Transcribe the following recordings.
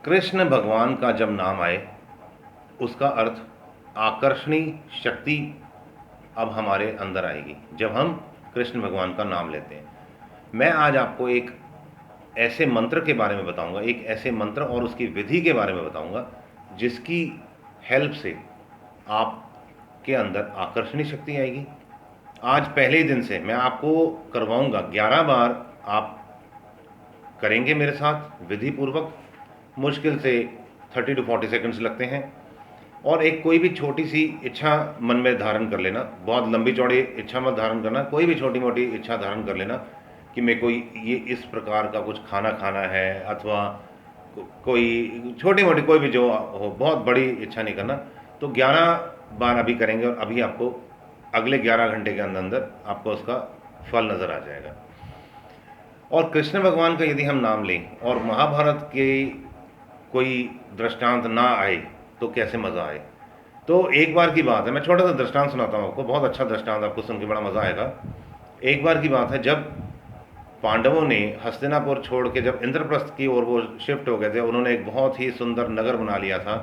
कृष्ण भगवान का जब नाम आए उसका अर्थ आकर्षणी शक्ति अब हमारे अंदर आएगी जब हम कृष्ण भगवान का नाम लेते हैं। मैं आज आपको एक ऐसे मंत्र के बारे में बताऊंगा, एक ऐसे मंत्र और उसकी विधि के बारे में बताऊंगा जिसकी हेल्प से आपके अंदर आकर्षणी शक्ति आएगी। आज पहले ही दिन से मैं आपको करवाऊंगा 11 बार आप करेंगे मेरे साथ विधि पूर्वक। मुश्किल से 30 to 40 सेकंड्स लगते हैं। और एक कोई भी छोटी सी इच्छा मन में धारण कर लेना, बहुत लंबी चौड़ी इच्छा मत धारण करना, कोई भी छोटी मोटी इच्छा धारण कर लेना कि मैं कोई ये इस प्रकार का कुछ खाना खाना है, अथवा कोई छोटी मोटी कोई भी जो हो, बहुत बड़ी इच्छा नहीं करना। तो 11 बार अभी करेंगे और अभी आपको अगले 11 घंटे के अंदर अंदर आपको उसका फल नज़र आ जाएगा। और कृष्ण भगवान का यदि हम नाम लें और महाभारत के कोई दृष्टांत ना आए तो कैसे मज़ा आए। तो एक बार की बात है, मैं छोटा सा दृष्टांत सुनाता हूँ आपको, बहुत अच्छा दृष्टांत, आपको सुन के बड़ा मज़ा आएगा। एक बार की बात है जब पांडवों ने हस्तिनापुर छोड़ के जब इंद्रप्रस्थ की ओर वो शिफ्ट हो गए थे, उन्होंने एक बहुत ही सुंदर नगर बना लिया था।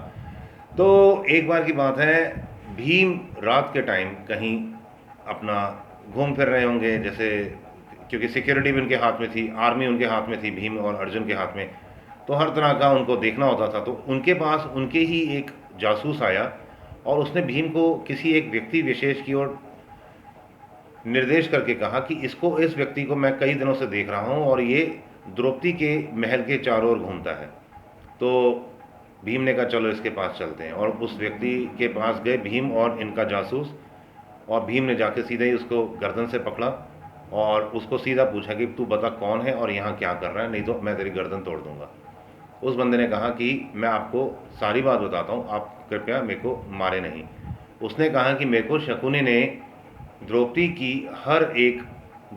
तो एक बार की बात है, भीम रात के टाइम कहीं अपना घूम फिर रहे होंगे, जैसे क्योंकि सिक्योरिटी भी उनके हाथ में थी, आर्मी उनके हाथ में थी, भीम और अर्जुन के हाथ में, तो हर तरह का उनको देखना होता था। तो उनके पास उनके ही एक जासूस आया और उसने भीम को किसी एक व्यक्ति विशेष की ओर निर्देश करके कहा कि इसको, इस व्यक्ति को मैं कई दिनों से देख रहा हूँ और ये द्रौपदी के महल के चारों ओर घूमता है। तो भीम ने कहा चलो इसके पास चलते हैं, और उस व्यक्ति के पास गए भीम और इनका जासूस। और भीम ने जाके सीधे ही उसको गर्दन से पकड़ा और उसको सीधा पूछा कि तू बता कौन है और यहाँ क्या कर रहा है, नहीं तो मैं तेरी गर्दन तोड़ दूंगा। उस बंदे ने कहा कि मैं आपको सारी बात बताता हूँ, आप कृपया मेरे को मारे नहीं। उसने कहा कि मेरे को शकुनी ने द्रौपदी की हर एक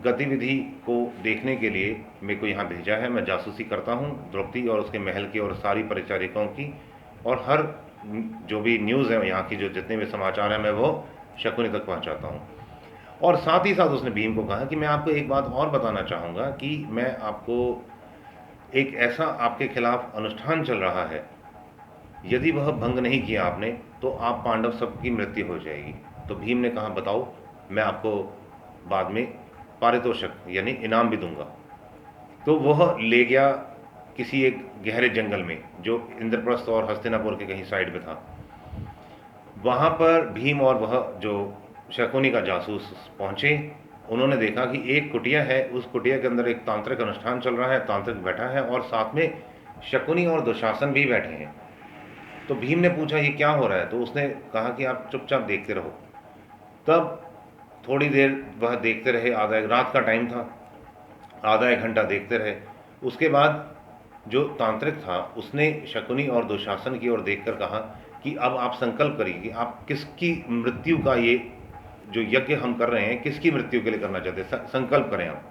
गतिविधि को देखने के लिए मेरे को यहाँ भेजा है। मैं जासूसी करता हूँ द्रौपदी और उसके महल की और सारी परिचारिकाओं की, और हर जो भी न्यूज़ है यहाँ की, जो जितने भी समाचार हैं, मैं वो शकुनी तक पहुँचाता हूँ। और साथ ही साथ उसने भीम को कहा कि मैं आपको एक बात और बताना चाहूँगा कि मैं आपको एक ऐसा आपके खिलाफ अनुष्ठान चल रहा है, यदि वह भंग नहीं किया आपने तो आप पांडव सबकी मृत्यु हो जाएगी। तो भीम ने कहा बताओ, मैं आपको बाद में पारितोषिक यानी इनाम भी दूंगा। तो वह ले गया किसी एक गहरे जंगल में जो इंद्रप्रस्थ और हस्तिनापुर के कहीं साइड में था। वहाँ पर भीम और वह जो शकुनी का जासूस पहुँचे। उन्होंने देखा कि एक कुटिया है, उस कुटिया के अंदर एक तांत्रिक अनुष्ठान चल रहा है, तांत्रिक बैठा है और साथ में शकुनी और दुशासन भी बैठे हैं। तो भीम ने पूछा ये क्या हो रहा है, तो उसने कहा कि आप चुपचाप देखते रहो। तब थोड़ी देर वह देखते रहे, आधा एक रात का टाइम था, आधा एक घंटा देखते रहे। उसके बाद जो तांत्रिक था उसने शकुनी और दुशासन की ओर देखकर कहा कि अब आप संकल्प करिए कि आप किसकी मृत्यु का, ये जो यज्ञ हम कर रहे हैं किसकी मृत्यु के लिए करना चाहते हैं, संकल्प करें आप।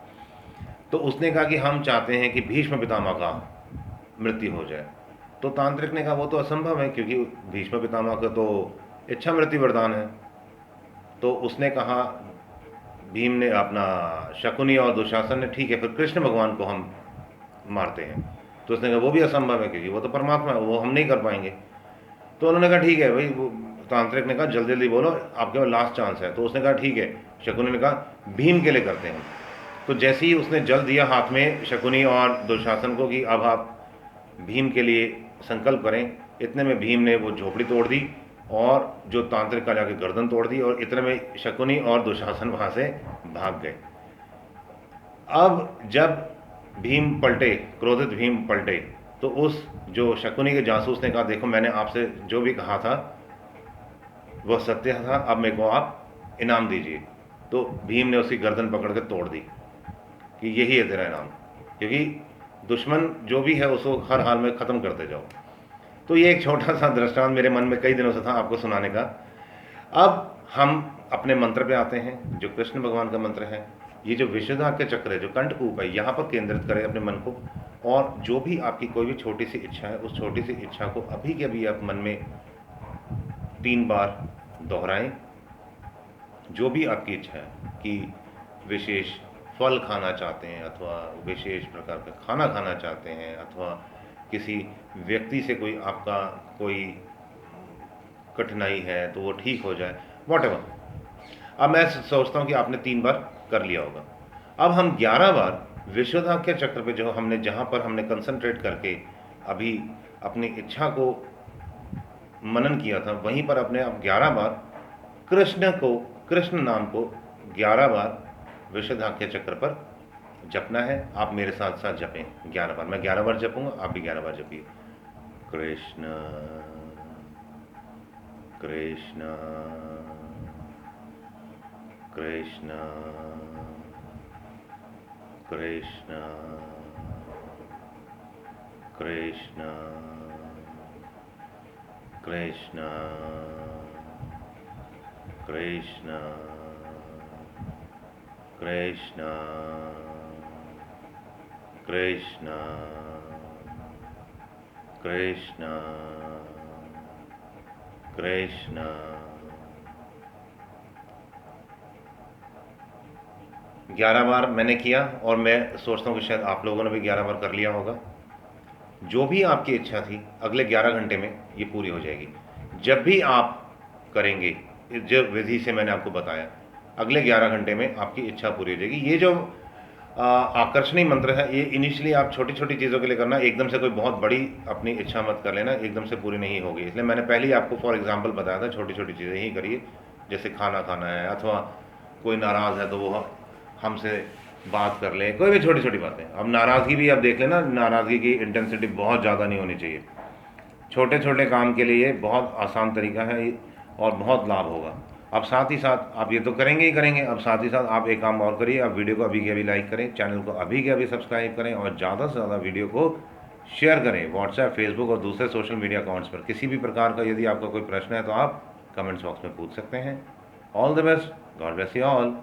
तो उसने कहा कि हम चाहते हैं कि भीष्म पितामह का मृत्यु हो जाए। तो तांत्रिक ने कहा वो तो असंभव है, क्योंकि भीष्म पितामह का तो इच्छा मृत्यु वरदान है। तो उसने कहा, भीम ने अपना शकुनी और दुशासन ने, ठीक है फिर कृष्ण भगवान को हम मारते हैं। तो उसने कहा वो भी असंभव है, क्योंकि वो तो परमात्मा है, वो हम नहीं कर पाएंगे। तो उन्होंने कहा ठीक है भाई, वो तांत्रिक ने कहा जल्दी जल्दी बोलो, आपके पास लास्ट चांस है। तो उसने कहा ठीक है, शकुनी ने कहा भीम के लिए करते हैं। तो जैसे ही उसने जल दिया हाथ में शकुनी और दुशासन को कि अब आप भीम के लिए संकल्प करें, इतने में भीम ने वो झोपड़ी तोड़ दी और जो तांत्रिक का जाके गर्दन तोड़ दी, और इतने में शकुनी और दुशासन वहाँ से भाग गए। अब जब भीम पलटे, क्रोधित भीम पलटे, तो उस जो शकुनी के जासूस ने कहा देखो मैंने आपसे जो भी कहा था वह सत्य था, अब मेरे को आप इनाम दीजिए। तो भीम ने उसकी गर्दन पकड़ के तोड़ दी कि यही है तेरा इनाम, क्योंकि दुश्मन जो भी है उसको हर हाल में ख़त्म करते जाओ। तो ये एक छोटा सा दृष्टांत मेरे मन में कई दिनों से था आपको सुनाने का। अब हम अपने मंत्र पे आते हैं, जो कृष्ण भगवान का मंत्र है। ये जो विशुद्धाक्य चक्र है, जो कंठकूप है, यहाँ पर केंद्रित करें अपने मन को, और जो भी आपकी कोई भी छोटी सी इच्छा है, उस छोटी सी इच्छा को अभी के अभी आप मन में 3 बार दोहराएं। जो भी आपकी इच्छा है कि विशेष फल खाना चाहते हैं, अथवा विशेष प्रकार का खाना खाना चाहते हैं, अथवा किसी व्यक्ति से कोई आपका कोई कठिनाई है तो वो ठीक हो जाए, वॉटेवर। अब मैं सोचता हूँ कि आपने 3 बार कर लिया होगा। अब हम 11 बार विशुद्धाख्य चक्र पे जो हमने जहाँ पर हमने कंसंट्रेट करके अभी अपनी इच्छा को मनन किया था, वहीं पर अपने अब 11 बार कृष्ण नाम को 11 बार विशुद्धाख्य चक्र पर जपना है। आप मेरे साथ साथ जपें 11 बार। मैं 11 बार जपूंगा, आप भी 11 बार जपिए। कृष्ण कृष्ण कृष्ण कृष्ण कृष्ण कृष्ण कृष्ण कृष्ण कृष्ण कृष्ण कृष्ण। 11 बार मैंने किया और मैं सोचता हूँ कि शायद आप लोगों ने भी 11 बार कर लिया होगा। जो भी आपकी इच्छा थी अगले 11 घंटे में ये पूरी हो जाएगी। जब भी आप करेंगे जो विधि से मैंने आपको बताया, अगले 11 घंटे में आपकी इच्छा पूरी हो जाएगी। ये जो आकर्षणीय मंत्र है, ये इनिशियली आप छोटी छोटी चीज़ों के लिए करना, एकदम से कोई बहुत बड़ी अपनी इच्छा मत कर लेना, एकदम से पूरी नहीं होगी। इसलिए मैंने पहले ही आपको फॉर एग्जांपल बताया था, छोटी छोटी चीज़ें ही करिए। जैसे खाना खाना है, अथवा कोई नाराज़ है तो वो हमसे बात कर ले, कोई भी छोटी छोटी बातें। अब नाराज़गी भी आप देख लेना, नाराज़गी की इंटेंसिटी बहुत ज़्यादा नहीं होनी चाहिए। छोटे छोटे काम के लिए बहुत आसान तरीका है और बहुत लाभ होगा। अब साथ ही साथ आप ये तो करेंगे ही करेंगे, अब साथ ही साथ आप एक काम और करिए, आप वीडियो को अभी के अभी लाइक करें, चैनल को अभी के अभी सब्सक्राइब करें और ज़्यादा से ज़्यादा वीडियो को शेयर करें व्हाट्सएप, फेसबुक और दूसरे सोशल मीडिया अकाउंट्स पर। किसी भी प्रकार का यदि आपका कोई प्रश्न है तो आप कमेंट्स बॉक्स में पूछ सकते हैं। All the best, God bless you all.